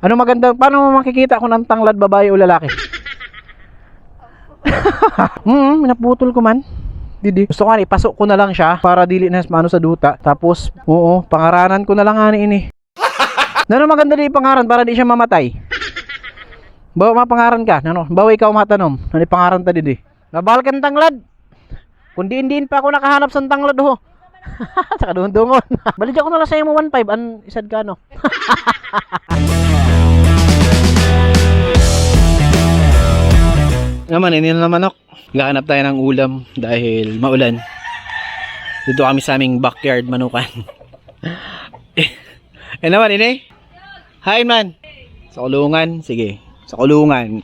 Ano maganda, paano mo makikita kung ang tanglad babae o lalaki? Naputol ko man. Didi. Gusto ko nga ipasok ko na lang siya para dili na maano sa duta. Tapos, oo, pangaranan ko na lang ani ini. Ano maganda di pangaran para di siya mamatay. Bawa mapangaran ka, ano? Bawa ikaw matanom. Ano pangaran ta didi? Nabahal ka ng tanglad. Kundi indiin pa ako nakahanap sa tanglad ho. Saka dungon. Balik ako na lang sa mo 1.5 an isad ka no. Naman, ini na manok. Gahanap tayo ng ulam dahil maulan. Dito kami sa aming backyard manukan. Naman, ini. Hi man. Sa kulungan, sige. Sa kulungan.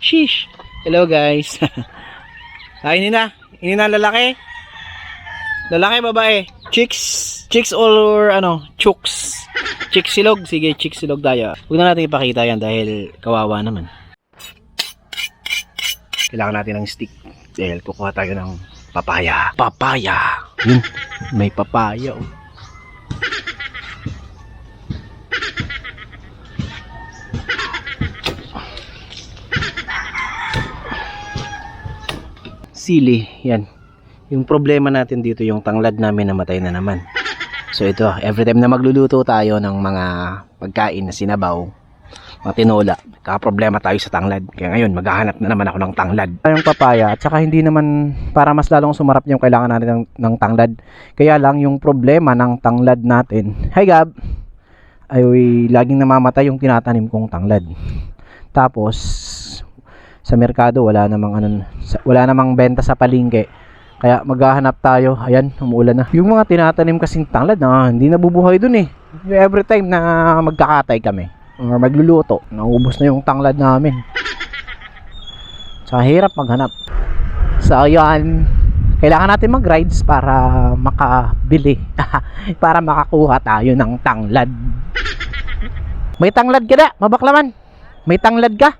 Sheesh. Hello guys. Ini na lalaki. Lalaki, babae. Chicks or ano, chooks. Chick silog, sige, chick silog tayo. Huwag na natin ipakita yan dahil kawawa naman. Kailangan natin ng stick dahil kukuha tayo ng papaya. Papaya. Yun, may papaya. Oh. Sili, yan. Yung problema natin dito, yung tanglad namin namatay na naman. So ito, every time na magluluto tayo ng mga pagkain na sinabaw, mga tinola, problema tayo sa tanglad. Kaya ngayon, maghahanap na naman ako ng tanglad. Yung papaya, at saka hindi naman, para mas lalong sumarap yung kailangan natin ng tanglad. Kaya lang, yung problema ng tanglad natin, hi Gab, ay laging namamatay yung tinatanim kong tanglad. Tapos, sa merkado, wala namang benta sa palengke. Kaya maghahanap tayo. Ayan, umuulan na. Yung mga tinatanim kasing tanglad, hindi nabubuhay dun eh. Every time na magkakatay kami or magluluto, naubos na yung tanglad namin. So hirap maghanap. So yan, kailangan natin mag-rides para makabili. Para makakuha tayo ng tanglad. May tanglad ka na, mabaklaman. May tanglad ka.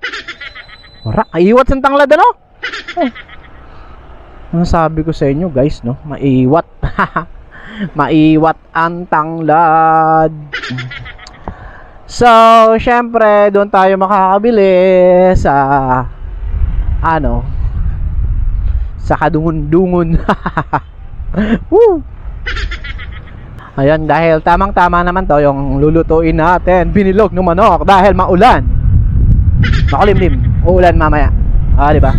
Wala, aiwat sa tanglad ano? Ang sabi ko sa inyo guys, no? Maiwat. Maiwat ang tanglad. So, syempre, doon tayo makakabili sa sa kadungon-dungon. Woo! Ayan, dahil tamang-tama naman to yung lulutuin natin. Binilog ng manok dahil maulan. Makulimlim. Uulan mamaya. Diba?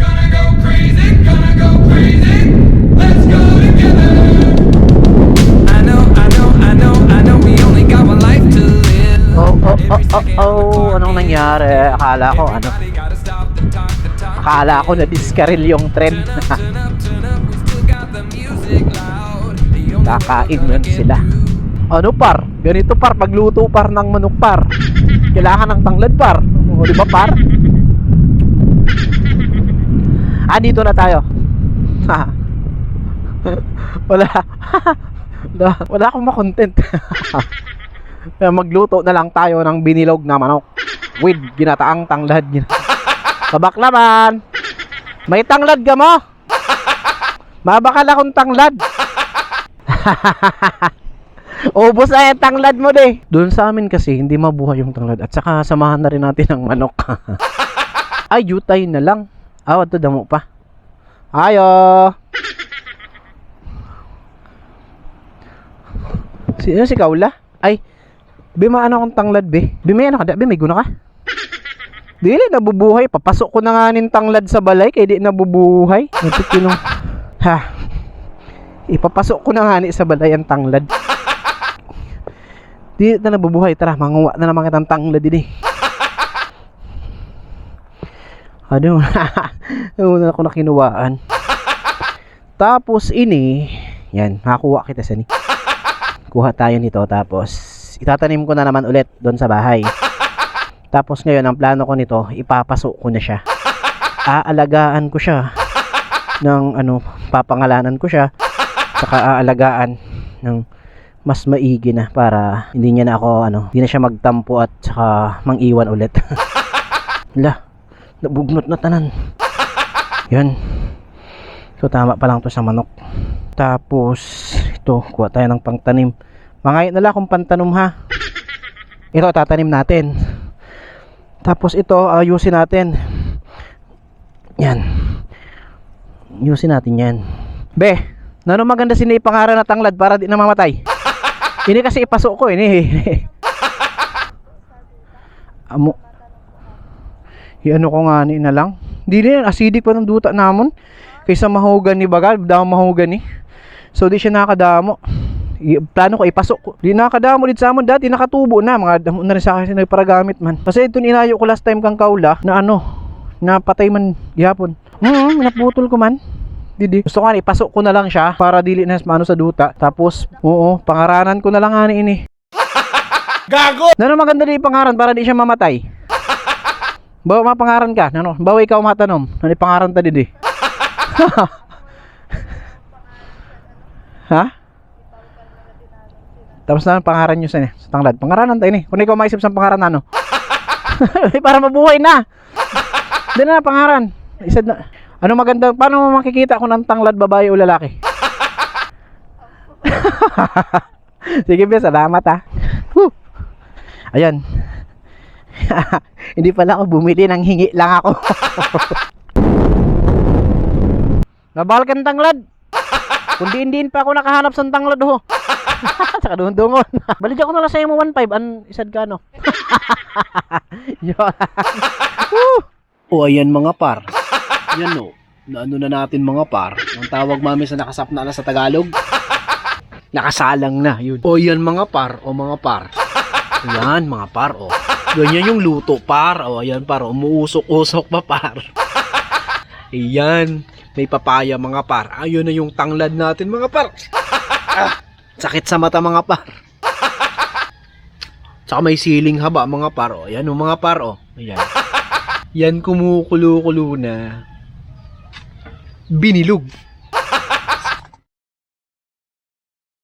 Let's go together. I know we only got one life to live. Anong nangyari? Akala ko na-discarrel yung trend. Kakain lang sila. Ano par? Ganito par, pagluto par ng manok par. Kailangan ng tanglad par. O diba par? Dito na tayo. Wala akong makontent. Kaya magluto na lang tayo ng binilog na manok with ginataang tanglad. Kabaklaman, may tanglad ka mo? Mabakal akong tanglad. Ubos na yung tanglad mo de. Doon sa amin kasi hindi mabuhay yung tanglad. At saka samahan na rin natin ng manok. Ay, yutay na lang. Ito damo pa. Ayo. Sino si Kaula? Ay, Bima, ano akong tanglad, be? Bima, ano ka? Be, may guna ka? Dili, nabubuhay. Papasok ko na nga nin tanglad sa balay, kaya di nabubuhay. Napitinong. Ipapasok ko na nga ni sa balay ang tanglad. Di na nabubuhay. Tara, manguha na naman kitang tanglad din eh. Ano na ako nakinuwaan. Tapos ini, yan, makakuha kita sa ni. Kuha tayo nito, tapos itatanim ko na naman ulit doon sa bahay. Tapos ngayon, ang plano ko nito, ipapasok ko na siya. Aalagaan ko siya ng papangalanan ko siya. Saka aalagaan ng mas maigi na para hindi niya na ako hindi na siya magtampo at saka mangiwan ulit. Hala, nabugnot na tanan. Yan. So tama pa lang to sa manok. Tapos ito, kuha tayo ng pangtanim. Mangayat na lang akong pantanom ha. Ito tatanim natin. Tapos ito ayusin natin. Yan. Ayusin natin yan. Be, nano maganda sinipangaran na tanglad para di namamatay. Ini kasi ipasok ko ini. Amo. Ano ko nga ni na lang. Di rin acidic pa ng duta namon. Kaysa mahugan ni bagal, damo mahugan ni. So di siya nakadamo. Plano ko ipasok ko. Di nakadamo din sa amon dati nakatubo na mga damo na rin sa akin nagparagamit man. Kasi ito inayo ko last time kang kaula na ano, napatay man gihapon. Naputol ko man. Didi. Gusto ko nga ipasok ko na lang siya para dili na mano sa duta. Tapos pangaranan ko na lang ani ini. Gago! Nano maganda din pangaran para di siya mamatay. Bawa mapangaran ka, nano? Bawa ikaw matanom. Ano pangaran ta didi? Ha? Tapos na pangaran nyo sa tanglad. Pangaranan tayo ni. Kung ikaw maisip sa pangaran ano? Para mabuhay na. Doon na pangaran. Isa na. Ano maganda? Paano mo makikita kung ang tanglad babae o lalaki? Sige be, salamat ha. Woo. Ayan. Hindi pala ako bumili, nang hingi lang ako. Nabahal kang tanglad. Kundi indiin pa ako nakahanap sa tanglad ho. Saka dungon. Balik ako na lang sa'yo mo 1.5. An isad ka no? O ayan mga par. Yan no. Naano na natin mga par. Ang tawag mami sa nakasapna na sa Tagalog. Nakasalang na yun. O yan mga par. O mga par. Ayan mga par o. Ganyan yung luto par. O ayan par. Umuusok-usok pa par. Ayan. May papaya mga par. Ayun na yung tanglad natin mga par. Sakit sa mata mga par. Tsaka may siling haba mga par. O ayan o mga par o. Ayan. Yan kumukulo-kulo na. Binilog.